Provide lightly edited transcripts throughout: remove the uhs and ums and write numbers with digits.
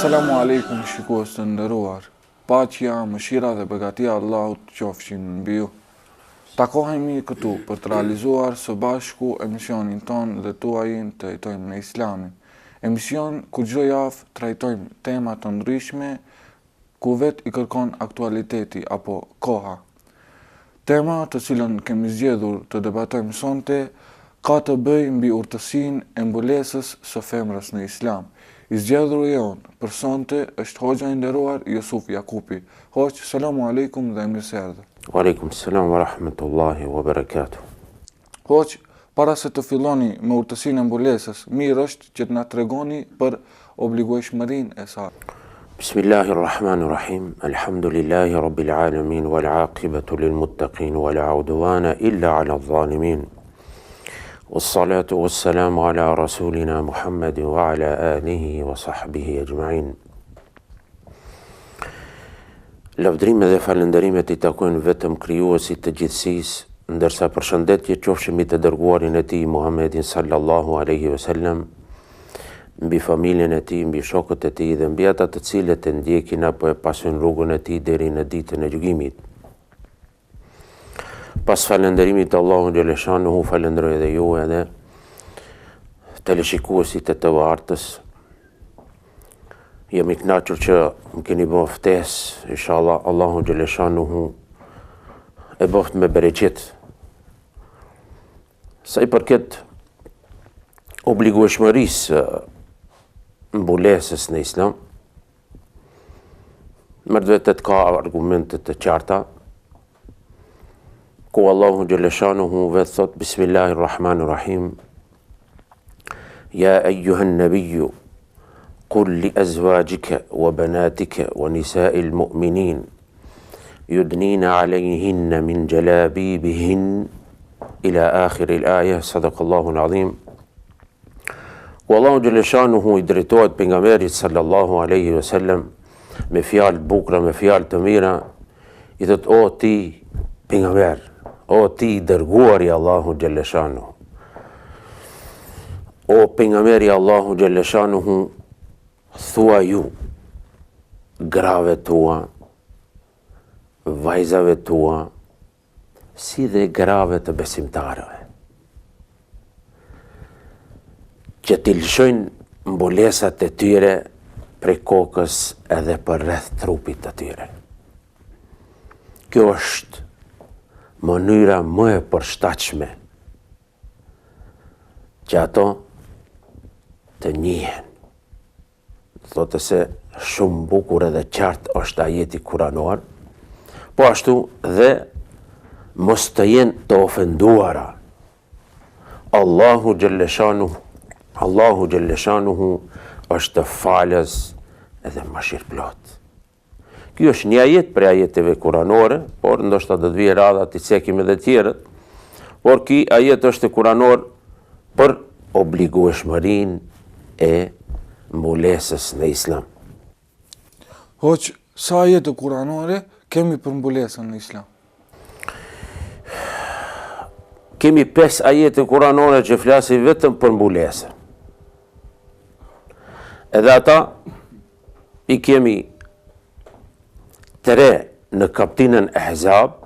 Asalamu alaikum shikues të nderuar. Paqja, mëshira dhe begatia Allahut qofshin mbi ju. Takohemi këtu për të realizuar së bashku emisionin ton dhe tuajin Trajtojmë në Islamin. Emision ku çdo javë trajtojmë tema të ndryshme ku vet i kërkon aktualiteti apo koha. Tema të cilën kemi zgjedhur të debatojmë sonte ka të bëjë mbi urtësinë e mbulesës së femrës në Islam. I zgjedhur jonë për sonte është hoxha i nderuar Jusuf Jakupi. Hoxh, selamu alaikum dhe mirëserdhje. Wa alaikum salam wa rahmatullahi wa barakatuh. Hoxh, para se të filloni me urtësinë e mbulesës, mirë është që të na tregoni për obligueshmërinë e saj. Bismillahirrahmanirrahim. Alhamdulillahi rabbil alamin wal aqibatu lil muttaqin wala udwana illa ala adh-dhalimin. Wassalatu wassalamu ala rasulina Muhammadin wa ala alihi wa sahbihi ajma'in. Lavdrime dhe falënderimet i takojnë vetëm krijuesit të gjithësisë, ndërsa përshëndetje qofshin të dërguarin e tij Muhammedin sallallahu alaihi wasallam, mbi familjen e tij, mbi shokët e tij dhe mbi ata të cilët e ndjekin apo e pasojnë rrugën e tij deri në ditën e gjykimit. Pas falënderimit të Allahut xhaleshanuhu, falenderoj edhe ju edhe teleshikuesit e të vartës. Jam i kënaqur që më keni bërë ftesë, inshallah Allahu xhaleshanuhu e boft me bereqet. Sa i përket obligueshmërisë mbulesës në Islam, mërvetet ka argumente të qarta, ku Allahu xhaleshanuhu vetë thot Bismillahirrahmanirrahim. Ya ayyuhan nabiyyu qul li azwajika wa banatika wa nisa'il mu'minin yudnina alayhinna min jalabibihin ila akhir al-aya. Sadaqallahu al-azim. Ku Allahu xhaleshanuhu i drejtohet pejgamberit sallallahu alaihi wasallam me fjalë bukura, me fjalë të mira, i thot: o ti pejgamber, o ti dërguari Allahu xhaleshanuhu, o pejgamberi Allahu xhaleshanuhu, thua ju grave tua, vajzave tua, si dhe grave të besimtarëve, që t'i lëshojnë mbulesat e tyre prej kokës edhe për rreth trupit të tyre. Kjo është mënyra më e përshtatshme që ato të njihen. Thotë se shumë bukur edhe qartë është ajeti kuranor, po ashtu dhe mos të jenë të ofenduara. Allahu xhaleshanuhu është falës edhe mëshirëplot. Ky është një ajet për ajeteve kuranore, por ndoshta do të vijë radha të cekim edhe tjerët, por ky ajet është kuranor për obligueshmërinë e mbulesës në Islam. Hoxh, sa ajete kuranore kemi për mbulesën në Islam? Kemi 5 ajete kuranore që flasin vetëm për mbulesën. Edhe ata i kemi 3 në kaptinën Ahzab,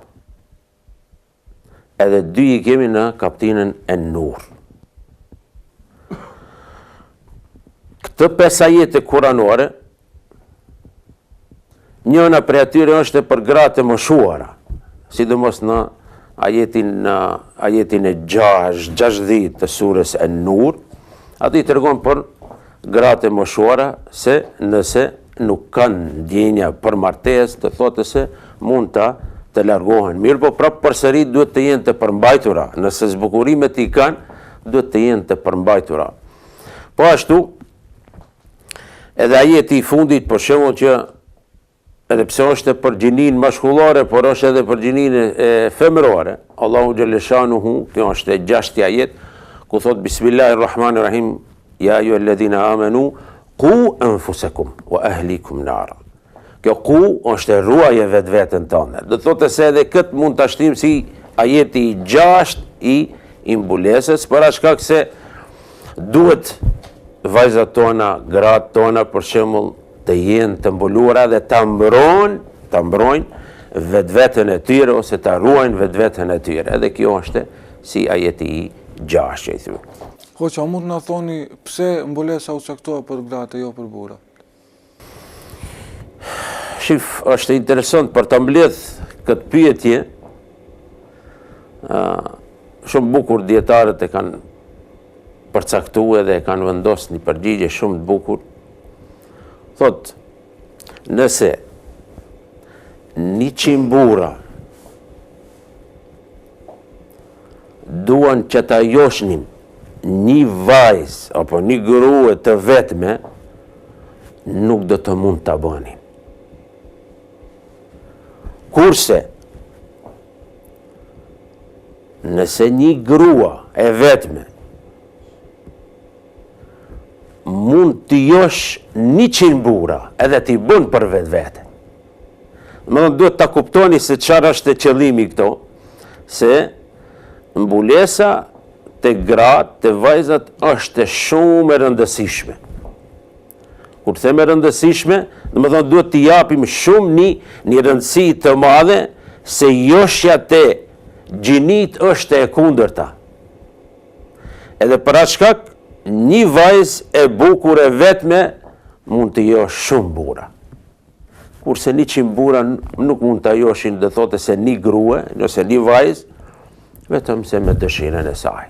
edhe 2 i kemi në kaptinën En-Nur. Këtë 5 ajete kuranore, njëna prej atyre është për gratë e moshuara, sidomos në ajetin e 60 të surës En-Nur, aty tregon për gratë e moshuara se nëse nuk kanë ndjenja për martesë, të thotë se mund të largohen. Mirë, po prapë përsëri duhet të jenë të përmbajtura. Nëse zbukurimet i kanë, duhet të jenë të përmbajtura. Po ashtu, edhe ajeti i fundit, për shembull që edhe pse është për gjinin mashkullore, por është edhe për gjinin e femërore, Allahu xhaleshanuhu, kjo është e 6 ajet, ku thot Bismillahirrahmanirrahim, ya ayyuhalladhina amanu qu anfusakum wa ahlikum nara. Kjo ku është e ruaje vetveten tonë. Do thotë se edhe këtë mund ta shtim si ajeti i 6 i mbulesës, për shkak se duhet vajzat tona, gratë tona, për shembull, të jenë të mbuluara dhe të mbrojnë vetveten e tyre ose të ruajnë vetveten e tyre. Edhe kjo është si ajeti i 6 që i thuaj. Hoxha, mund të na thoni pse mbulesa u caktohet për gratë e jo për burrat? Shif, është interesant për të mbledh këtë pyetje. Shumë bukur dietarët e kanë përcaktuar dhe e kanë vendosur një përgjigje shumë të bukur. Thot, nëse 100 burra duan që ta joshnin një vajzë apo një grua të vetme, nuk do të mund ta bënin. Kurse nëse një grua e vetme mund të josh 100 burra edhe t'i bën për vetvete. Më duhet ta kuptoni se çfarë është qëllimi këto, se mbulesa të gratë, të vajzat është shumë e rëndësishme. Kur them e rëndësishme, domethënë duhet t'i japim shumë një rëndësi të madhe se joshja te gjinit është e kundërta. Edhe për atë shkak, një vajzë e bukur e vetme mund të josh shumë burra. Kurse 100 burra nuk mund të joshin, dhe thote se një grua, nëse një vajzë, vetëm se me dëshirën e saj.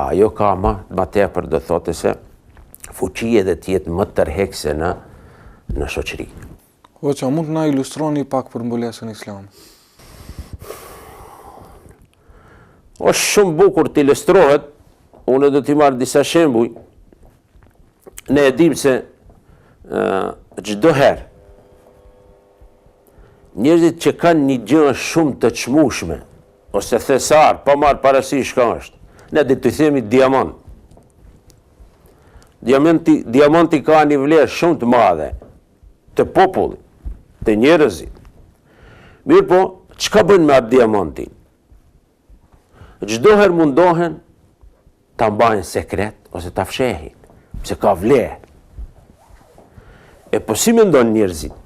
Ajo ka ma tepër, dhe thote se fuqie dhe tjetë më tërhekse në shoqëri. Hoxha, mund të na ilustroni pak për mbulesën islame? Është shumë bukur të ilustrohet, unë do t'i marrë disa shembuj. Ne e dim se çdo herë njerëzit që kanë një gjë shumë të çmueshme ose thesar, pa marrë parasysh ka është, ne do t'i themi diamant. Diamanti ka një vlerë shumë të madhe të popullit, të njerëzit. Mirë po, çka bën me atë diamantin? Çdo herë mundohen ta mbajnë sekret ose ta fshehin, pse ka vlerë. E po si mendon njerëzit?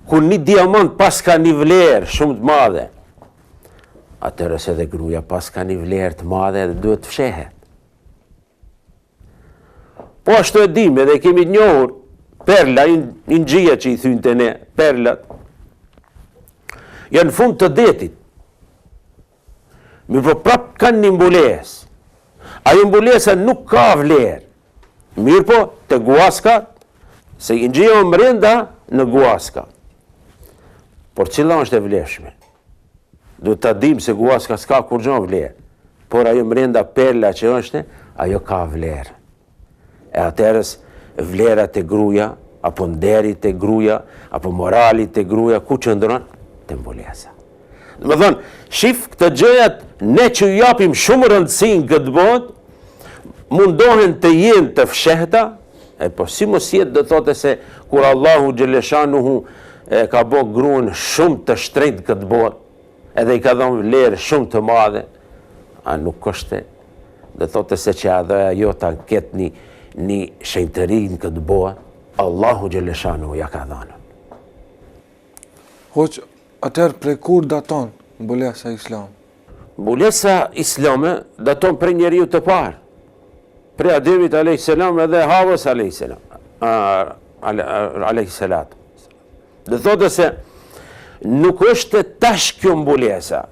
Kur një diamant pas ka një vlerë shumë të madhe, atëherë edhe gruaja pas ka një vlerë të madhe dhe duhet të fshehet. Po ashtu e dim, edhe kemi të njohur perla, inxhia që i thynte ne, perlat, janë në fund të detit. Mirë po prap kanë një mbulesë. Ajo mbulesa nuk ka vlerë. Mirë po, të guaskat, se inxhia më brenda në guaska. Por cila është e vlefshme? Duhet ta dim se guaska s'ka kur gjo vlerë. Por ajo brenda perla që është, ajo ka vlerë. E atërës vlera të gruaja, apo nderi të gruaja, apo morali të gruaja, ku qëndron? Të mbulesa. Dhe më thonë, shif këtë gjëjat, ne që japim shumë rëndësin këtë botë, mundohen të jenë të fshehta, e po si mos jetë dhe thote se kur Allahu Gjeleshanuhu ka bo gruën shumë të shtrejt këtë botë, edhe i ka dhënë vlerë shumë të madhe, a nuk është dhe thote se që ajo ta ketë një shenjtëri në këtë botë, Allahu Gjeleshanuhu ja ka dhënë. Hoq, atëherë prej kur daton mbulesa islame? Mbulesa islame daton prej njeriu të parë, prej Ademit a.s. edhe Havës a.s. Dhe thotë se nuk është tash kjo mbulesa,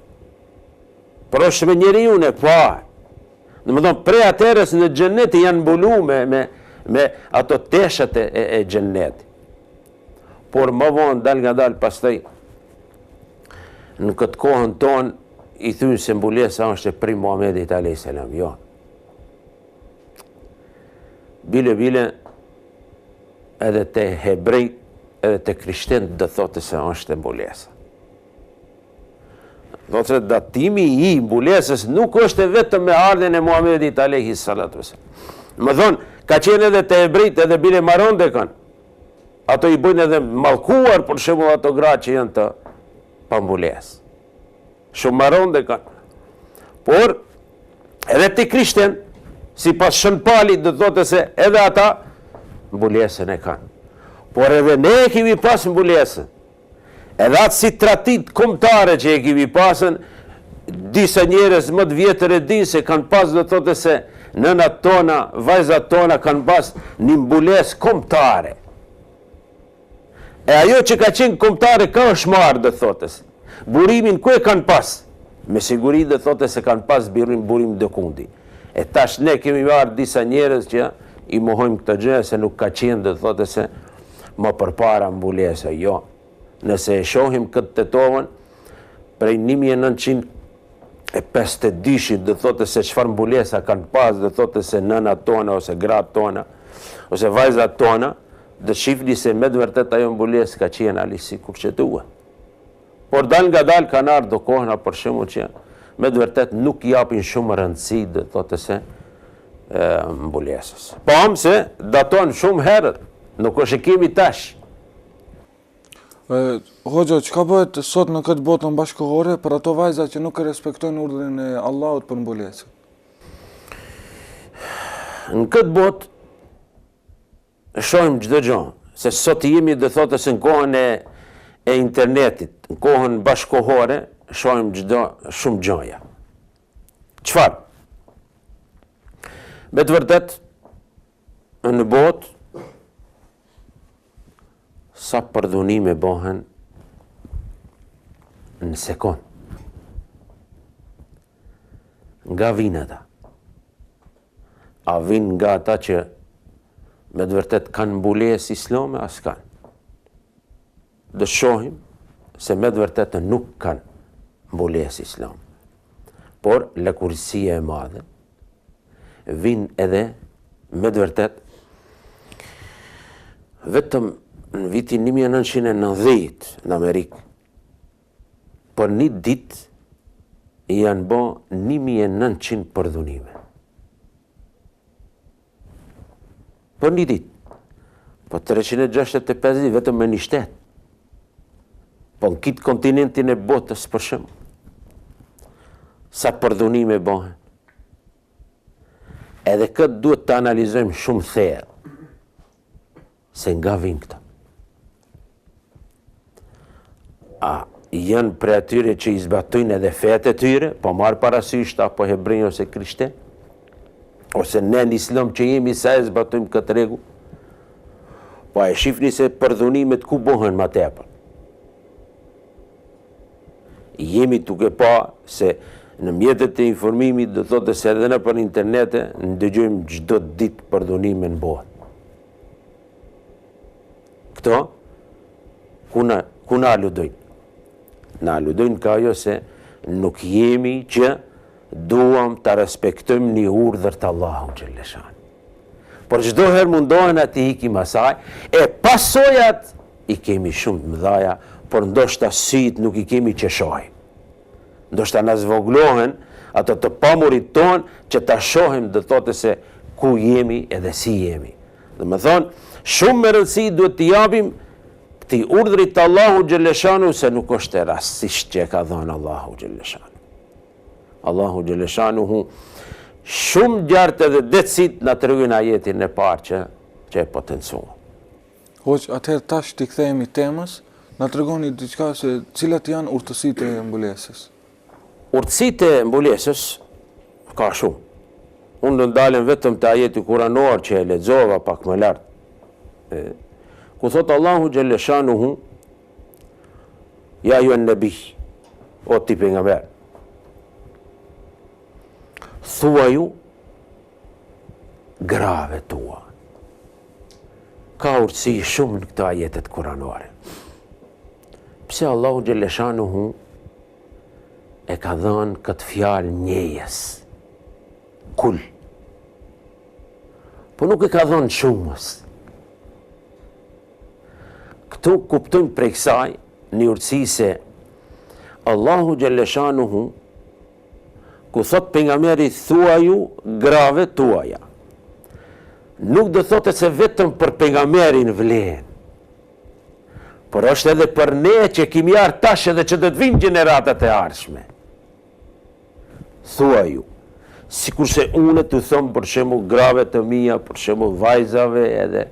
por është me njeriu në parë. Dhe më thonë, prej atërës në xhennet janë mbulu me ato teshat e xhennetit. Por më vonë dal nga dal pastaj në këtë kohën tonë i thënë se mbulesa është e prej Muhamedit a.s. Jo. Bile edhe të hebrejt edhe të krishterët dhe thotë se është mbulesa. Do të thotë datimi i mbulesës nuk është vetëm me ardhen e Muhamedit a.s. Më thonë, ka qenë edhe të hebrejt edhe bile maronde kanë. Ato i bëjnë edhe mallkuar, për shembull ato gra që janë të pambulesë. Shumë maronde kanë. Por edhe të krishterët, si pas Shënpalit dhe thotë se edhe ata mbulesën e kanë. Por edhe ne e kemi pas mbulesën. Edhe atë si tratit kombëtare që e kemi pasën, disa njerëz më të vjetër e dinë se kanë pas dhe thotë se nënat tona, vajzat tona kanë pas një mbulesë kombëtare. E ajo që ka qenë kombëtare ka është marrë dhe thotës. Burimin ku e kanë pas? Me siguri dhe thotës se kanë pas burim dëkundi. E tash ne kemi marrë disa njerëz që i mohojmë këtë gjë se nuk ka qenë dhe thotës se më përpara mbulesa. Jo, nëse e shohim këtë tetovën, prej 1952 dhe thotës se çfarë mbulesa kanë pas dhe thotës se nënat tona ose gratë tona ose vajzat tona, dhe shifni se me të vërtet ajo mbulesë ka qenë ali sikur që duhet. Por dal nga dal kanë ardhur do kohëna për shembull që me të vërtet nuk japin shumë rëndësi dhe thotë se mbulesës. Po se daton shumë herët, nuk është e kemi tash. Hoxha, çka bëhet sot në këtë botën bashkëkohore për ato vajza që nuk e respektojnë urdhrin e Allahut për mbulesën? Në këtë botë shohim çdo gjë, se sot jemi dhe thotë se në kohën e internetit, në kohën bashkëkohore, shohim shumë gjëja. Çfarë? Me të vërtet, në botë, sa përdhunime bëhen në sekond. Nga vinë ata? A vinë nga ata që me të vërtet kanë mbulesë islame, as kanë. Dhe shohim se me të vërtet nuk kanë mbulesë islame. Por lakurësia e madhe vinë edhe me të vërtet vetëm në vitin 1990 në Amerikë, për një ditë janë bo 1900 përdhunime. Për një ditë. Po 365 ditë vetëm me një shtetë. Po në kitë kontinentin e botës për shembull. Sa përdhunime bëhen. Edhe këtë duhet të analizojmë shumë thellë. Se nga vinë këta. A janë për atyre që i zbatojnë edhe fetë e tyre, po marë parasysh apo hebrejnë ose krishterë, ose ne në islam që jemi sa e zbatojmë këtë rregull, po e shifni se përdhunimet ku bëhen më tepër. Jemi duke pa se në mjetet e informimit do thotë se edhe në për internete ndëgjojmë çdo ditë përdhunime në botë. Këto ku na aludojnë? Na aludojnë ka ajo se nuk jemi që duam të respektojmë një urdhër të Allahu xhaleshani. Por çdo herë mundohen ati hikim asaj, e pasojat i kemi shumë të mëdhaja, por ndoshta syt nuk i kemi që shohim. Ndoshta na zvoglohen ato të pamurit tonë që ta shohim dhe thotë se ku jemi edhe si jemi. Dhe më thonë, shumë me rëndësi duhet të japim këtij urdhrit të Allahu xhaleshanu se nuk është e rastisht që e ka dhënë Allahu xhaleshanu. Allahu xhaleshanu shumë gjartë edhe decit na tregojnë ajetin e parë që e potencuan. Hoq, atëherë tash t'i kthehemi temës, na tregoni diçka se cilat janë urtësitë e mbulesës. Urtësitë e mbulesës ka shumë. Unë do ndalem vetëm te ajeti kuranor që e lexova pak më lart. Ku thot Allahu xhaleshanu ja ju nabi o ti pejgamber. Thuaju grave tua. Ka urtësi shumë në këto ajetet kuranore. Pse Allahu xhaleshanu e ka dhënë këtë fjalë njëjes. Kul. Po nuk e ka dhënë shumës. Këtu kuptojmë prej kësaj një urtësi se Allahu xhaleshanu ku thot pejgamberi thuaju grave tuaja. Nuk do thotë se vetëm për pejgamberin vlen. Por është edhe për ne që kemi ardhur tash edhe që do të vinë gjeneratat e ardhshme. Thuaju. sikurse unë të them për shembull grave të mia, për shembull vajzave edhe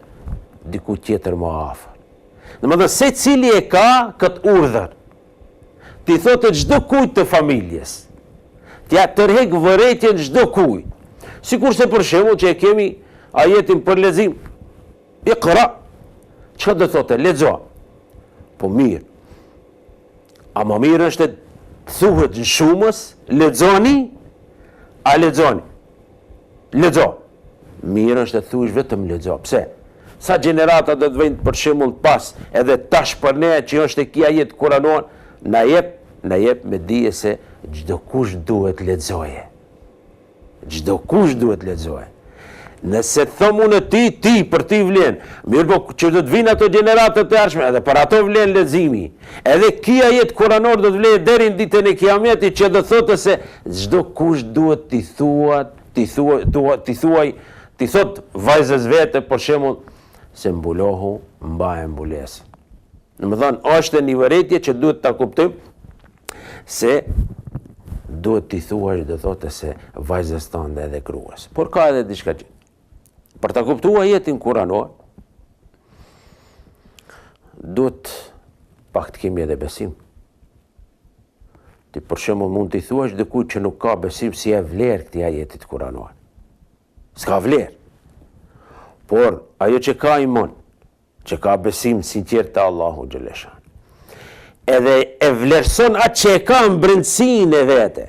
diku tjetër më afër. Domethënë secili e ka këtë urdhër. Ti thotë çdo kujt të familjes. T'ja tërheq vërejtjen çdo kujt. Sikurse për shembull që e kemi ajetin për lexim. Iqra. Çfarë do thotë? Lexo. Po mirë. A më mirë është të thuhet në shumës, lexoni, a lexoni? Lexo. Mirë është të thuhesh vetëm lexo. Pse? Sa gjenerata do të vëjnë për shembull pas, edhe tash për ne që është e kia jetë kuranor, na jep me dije se çdo kush duhet lexoje. Çdo kush duhet lexoje. Nëse thom unë ti për ti vlen, mirë po që do të vinë ato gjeneratët e ardhshme, edhe për ato vlen leximi. Edhe kia jetë kuranor do të vlen deri në ditën e Kiametit që do thotë se çdo kush duhet ti thot vajzës vete për shembull se mbulohu mbaje mbulesë. Domethënë është një vërejtje që duhet ta kuptojmë se duhet t'i thuash do thotë se vajzës tënde edhe gruas. Por ka edhe diçka që për ta kuptuar jetin kuranor duhet pak të kemi edhe besim. Ti për shembull mund t'i thuash dikujt që nuk ka besim si e vlerë këtij ajetit kuranor. S'ka vlerë. Por ajo që ka iman, që ka besim sinqert te Allahu xhaleshan, edhe e vlerëson atë që e ka në brendësinë e vete,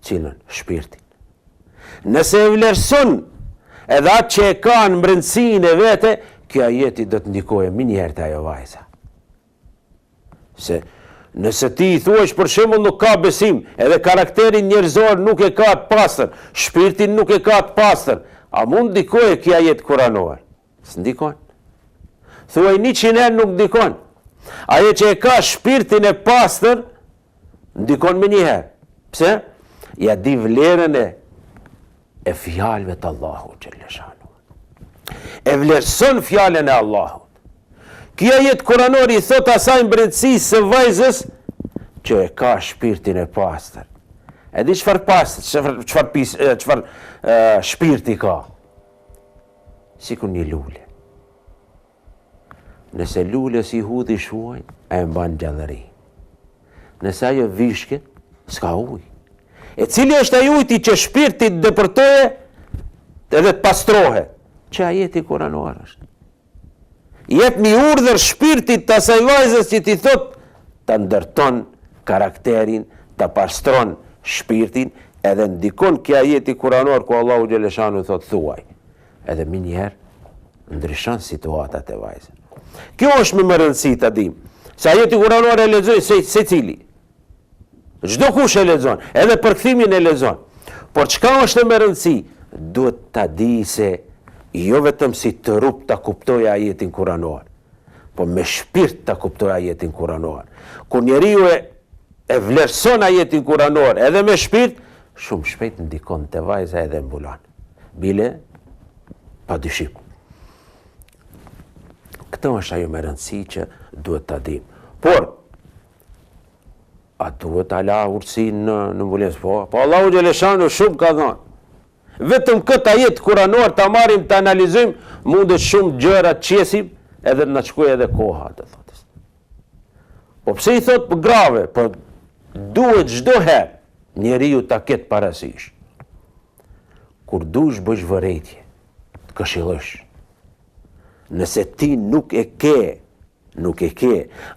cilën shpirtin. Nëse e vlerëson edhe atë që e ka në brendësinë e vete, kjo ajeti do të ndikojë më njëherë te ajo vajza. Se nëse ti i thuash për shembull nuk ka besim, edhe karakterin njerëzor nuk e ka të pastër, shpirtin nuk e ka të pastër, a mund ndikojë kjo ajet kuranor? S'ndikon. Thuaj 100 herë nuk ndikon. Ajo që e ka shpirtin e pastër ndikon më njëherë. Pse? Ja di vlerën e fjalëve të Allahut xhaleshanu. E vlerëson fjalën e Allahut. Kjo ajet kuranor i thot asaj mbretësisë së vajzës që e ka shpirtin e pastër. E di çfarë pastër, çfarë shpirti ka? Sikur një lule. Nëse lule si hudhi shuaj, e mban gjallëri. Nëse ajo vishket, s'ka ujë. E cili është ai ujti që shpirti të depërtoje edhe të pastrohet? Që ajeti kuranor është. Jep një urdhër shpirtit të asaj vajzës që ti thot ta ndërton karakterin, ta pastron shpirtin, edhe ndikon kjo ajeti kuranor ku Allahu xhaleshanu thot thuaj. Edhe më njëherë ndryshon situatat e vajzës. Kjo është më rëndësi ta dim. Se ajeti kuranor e lexoj secili. Çdo kush e lexon, edhe përkthimin e lexon. Por çka është më rëndësi? Duhet ta di se jo vetëm si të rup ta kuptoj ajetin kuranor, po me shpirt ta kuptoj ajetin kuranor. Kur njeriu e vlerëson ajetin kuranor edhe me shpirt, shumë shpejt ndikon te vajza edhe mbulon. Bile pa dyshim. Këtë është ajo me rëndësi që duhet ta dim. Por a duhet ala ursin në mbulesë? Po Allahu xhaleshanu shumë ka dhënë. Vetëm këtë ajet kuranor ta marrim ta analizojmë, mundet shumë gjëra të qesim edhe na shkojë edhe koha të thotë. Po pse i thot për grave? Po duhet çdo herë njeriu ta ketë parasysh. Kur dush bësh vërejtje, të këshillosh. Nëse ti nuk e ke,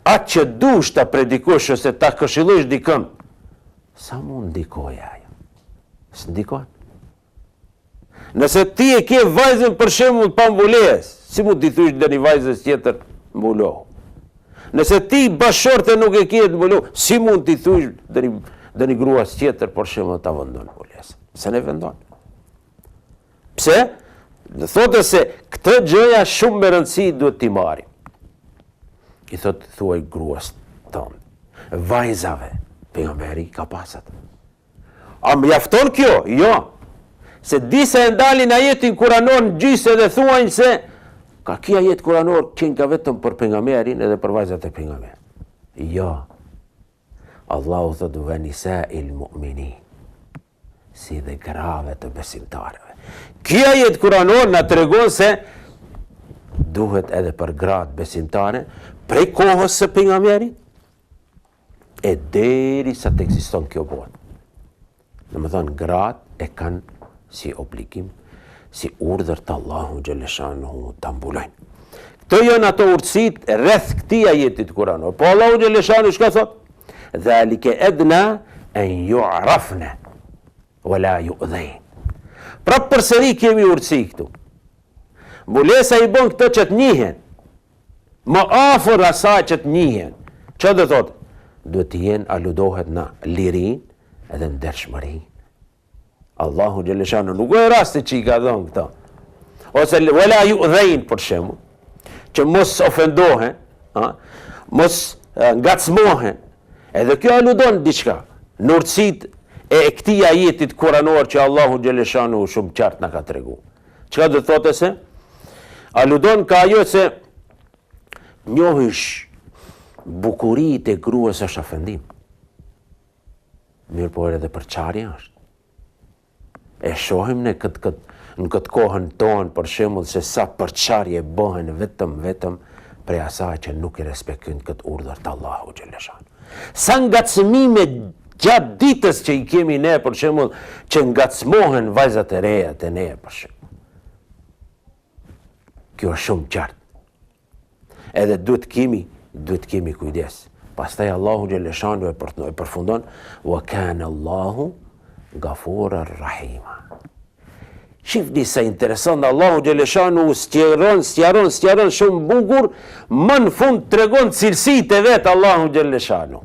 atë që dush ta predikosh ose ta këshillosh dikëm, sa mund ndikojë ajo? S'ndikon. Nëse ti e ke vajzën për shembull pa mbulesë, si mund t'i thysh dëni vajzës tjetër mbulohu? Nëse ti bashorte nuk e ke të mbulohu, si mund t'i thysh dëni gruas tjetër për shembull ta vendon mbulesë? Se ne vendon. Pse? Dhe thotë se këtë gjëja shumë me rëndësi duhet t'i marrim. I thotë thuaj gruas tonë, vajzave, pejgamberi ka pasat. A mjafton kjo? Jo. Se disa e ndalin ajetin kuranor në gjysë dhe thuajnë se ka kia ajet kuranor qenë ka vetëm për pejgamberin edhe për vajzat e pejgamberit. Jo. Allahu thot ve nisa'il mu'minin. si dhe grave të besimtarëve. Kjo ajet kuranor na tregon se duhet edhe për gratë besimtare prej kohës së pejgamberit e deri sa të ekziston kjo botë. Domethënë gratë e kanë si obligim, si urdhër të Allahu xhaleshanuhu ta mbulojnë. Këto janë ato urtësitë rreth këtij ajetit kuranor. Po Allahu xhaleshanuhu çka thot? Dhalike edna an yu'rafna wala yu'dhain. Pra përsëri kemi urtësi këtu. Mbulesa i bën këto që të njihen, më afër asaj që të njihen. Çfarë do thotë? Duhet të jenë aludohet në lirin edhe ndershmërinë. Allahu xhaleshanu nuk e rasti që i ka dhënë këto. Ose wala yu'dhain për shembull, që mos ofendohen, mos ngacmohen. Edhe kjo aludon diçka në urtësitë e këtij ajetit kuranor që Allahu xhaleshanu shumë qartë na ka treguar. Çka do thotë se? Aludon ka ajo se njohësh bukuritë e gruas është ofendim. Mirë po edhe përçarja është. E shohim në këtë kohën tonë, për shembull, se sa përçarje bëhen vetëm prej asaj që nuk i respektojnë këtë urdhër të Allahu xhaleshanu. Sa ngacmime gjatë ditës që i kemi ne, për shembull, që ngacmohen vajzat e reja të ne, për shembull. Kjo është shumë qartë. Edhe duhet kemi kujdes. Pastaj Allahu xhaleshanu e përfundon wa kana Allahu gafurar rahima. Shifni sa interesant, Allahu xhaleshanu sqaron shumë bukur, më në fund tregon cilësitë e vet Allahu xhaleshanu.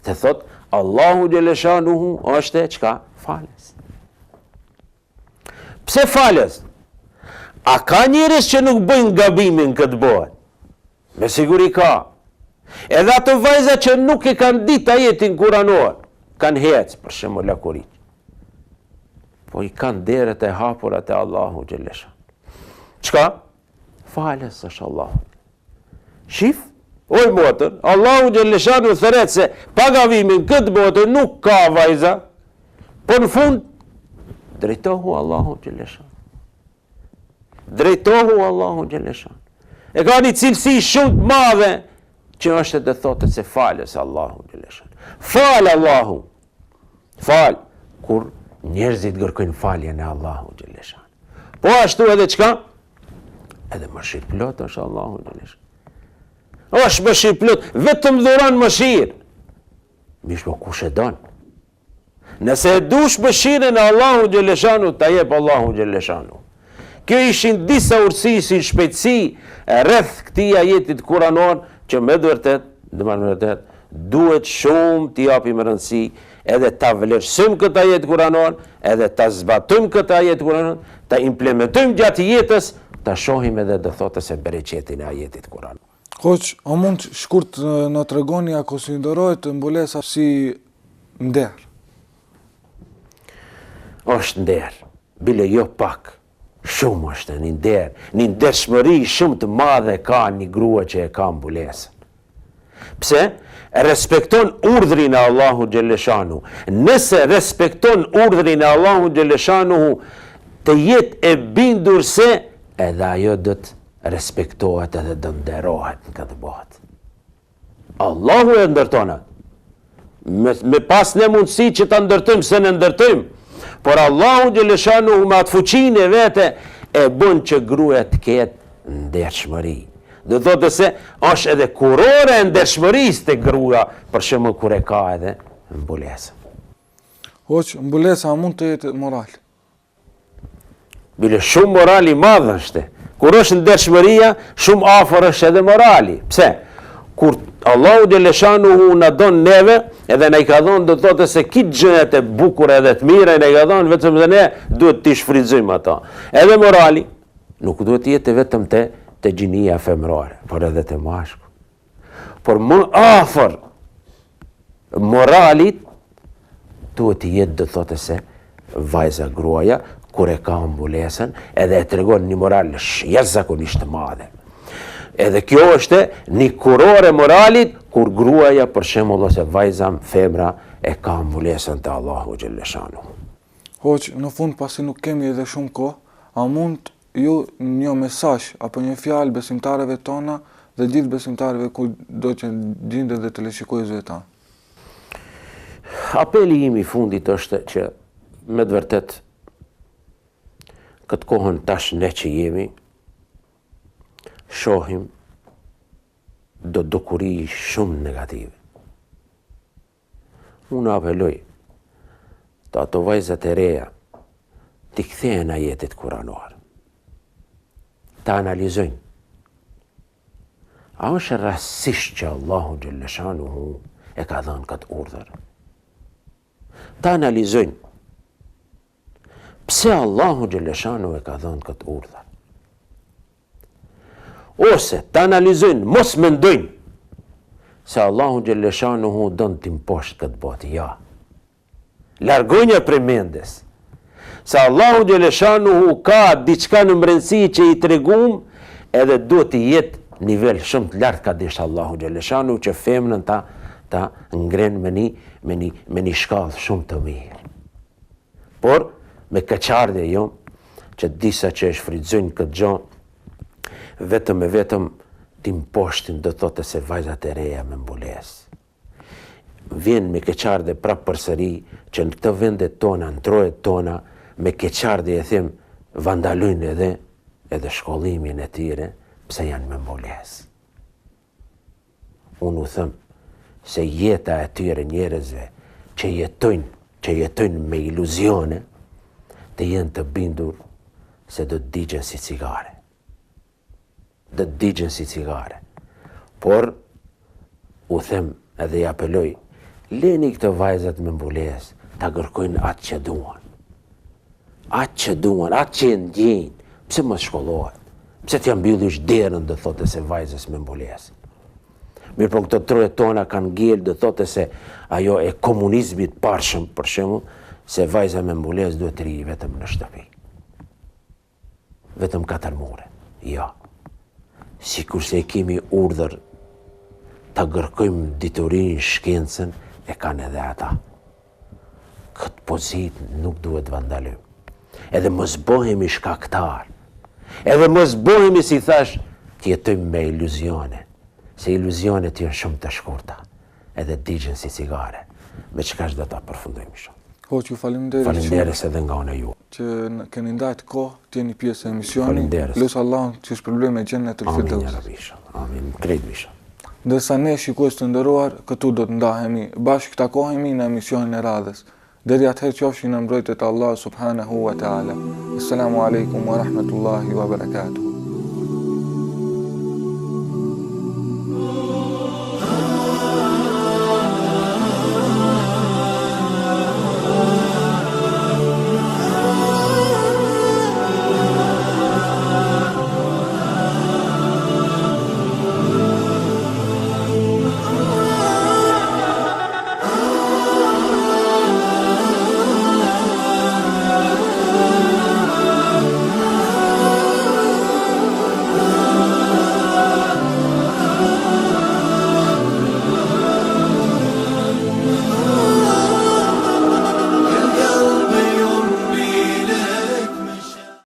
Të thot Allahu xhaleshanu është çka? Falës. Pse falës? A ka njerëz që nuk bëjnë gabimin këtë botë? Me siguri ka. Edhe ato vajza që nuk e kanë ditë ajetin kuranor, kanë hecë, për shembull lakurit. Po i kanë deret e hapura te Allahu xhaleshanu. Çka? Falës është Allahu. Shif, oj motër, Allahu xhaleshanu thret se pa gabimin këtë botë nuk ka vajza, po në fund drejtohu Allahu xhaleshanu. Drejtohu Allahu xhaleshanu. E ka një cilësi shumë të madhe që është të thotë se falës Allahu xhaleshanu. Fal Allahu. Fal kur njerëzit kërkojnë faljen e Allahu xhaleshanu. Po ashtu edhe çka? Edhe mëshirë plot është Allahu xhaleshanu. Është mëshirë plot, vetëm dhuron mëshirë. Mish po kush e don? Nëse e dush mëshirën e Allahu xhaleshanu, ta jep Allahu xhaleshanu. Kjo ishin disa urtësi si shpejtësi rreth këtij ajetit kuranor që me vërtet, duhet shumë t'i japim rëndësi edhe ta vlerësojmë këtë ajet kuranor, edhe ta zbatojmë këtë ajet kuranor, ta implementojmë gjatë jetës, ta shohim edhe do thotë se bereqetin e ajetit kuranor. Hoq, a mund shkurt në tregoni a konsiderohet mbulesa si nder? Është nder, bile jo pak. Shumë është një nder, një ndershmëri shumë të madhe ka një grua që e ka mbulesën. Pse? Respekton urdhrin e Allahu xhaleshanu. Nëse respekton urdhrin e Allahu xhaleshanu, të jetë e bindur se edhe ajo do të respektohet edhe do nderohet në këtë botë. Allahu e ndërton atë. Me pas në mundësi që ta ndërtojmë se në ndërtojmë, por Allahu xhaleshanu me atë fuqinë e vete e bën që gruaja të ketë ndershmëri. Do thotë se është edhe kurore e ndershmërisë te gruaja, për shembull kur e ka edhe mbulesën. Hoq, mbulesa mund të jetë moral. Bile shumë morali madh është. Kur është ndershmëria, shumë afër është edhe morali. Pse? Kur Allahu xhaleshanu na don neve, edhe na i ka dhënë do thotë se kitë gjërat e bukura edhe të mira na i ka dhënë, vetëm dhe ne duhet t'i shfrytëzojmë ata. Edhe morali nuk duhet të jetë vetëm te gjinia femrore, por edhe te mashku. Por më afër moralit duhet të jetë do thotë se vajza gruaja kur e ka mbulesën, edhe e tregon një moral jashtëzakonisht të madhe. Edhe kjo është një kurore moralit kur gruaja për shembull ose vajza femra e ka mbulesën te Allahu xhaleshanu. Hoq, në fund pasi nuk kemi edhe shumë kohë, a mund ju një mesazh apo një fjalë besimtarëve tona dhe gjithë besimtarëve ku do që gjinde dhe teleshikuesve tanë? Apeli im I fundit është që me të vërtet këtë kohën tash ne që jemi, shohim do dukuri shumë negative. Unë apeloj të ato vajzat e reja t'i kthehen ajetit kuranor, ta analizojnë. A është rastisht që Allahu Gjellëshanuhu e ka dhënë këtë urdhër? Ta analizojnë. Pse Allahu Gjellëshanuhu e ka dhënë këtë urdhër? Ose ta analizojnë, mos mendojnë se Allahu Gjellëshanuhu don t'imposht këtë botë. Ja. Largonja prej mendes. Se Allahu Gjellëshanuhu ka diçka në mbrëmsi që I tregum edhe duhet të jetë nivel shumë të lartë ka dish Allahu Gjellëshanuhu që femnën ta ngren me një shkallë shumë të mirë. Por me keqardhje jo që disa që e shfrytëzojnë këtë gjë vetëm e vetëm t'imposhtin do thotë se vajzat e reja me mbulesë. Vjen me keqardhje prapë përsëri që në këtë vendet tona, në trojet tona, me keqardhje e them vandalojnë edhe shkollimin e tyre, pse janë me mbulesë. Unë u them se jeta e tyre njerëzve që jetojnë me iluzione, të jenë të bindur se do të digjen si cigare. Do të digjen si cigare. Por, u them edhe I apeloj, leni këtë vajzat me mbulesë, ta kërkojnë atë që duan. Atë që duan, atë që e ndjejnë, pse mos shkollohet? Pse t'ja mbyllish derën do thotë se vajzës me mbulesë? Mirë po këto trojet tona kanë ngel do thotë se ajo e komunizmit parshëm, për shembull, se vajza me mbulesë duhet të rrijë vetëm në shtëpi. Vetëm 4 mure. Ja. Sikur se kemi urdhër ta kërkojmë diturinë, shkencën, e kanë edhe ata. Këtë pozitë nuk duhet vandalojmë. Edhe mos bëhemi shkaktar. Edhe mos bëhemi si thash, t'jetojmë me iluzione. Se iluzionet janë shumë të shkurta. Edhe digjen si cigare. Me çka do ta përfundojmë shumë. Hoq, ju faleminderit. Faleminderit edhe nga ana ju. Që keni ndajt kohë, të jeni pjesë e emisionit. Faleminderit. Lusë Allahun që shpërblej me gjennet e Amin, ja Rabbi, inshallah. Amin, krejt bisha. Ndërsa ne shikues të nderuar, këtu do të ndahemi, bashkë takohemi në emisionin e radhës. Deri atëherë qofshin në mbrojtjet e Allah subhanahu wa ta'ala. Assalamu alaikum wa rahmatullahi wa barakatuh.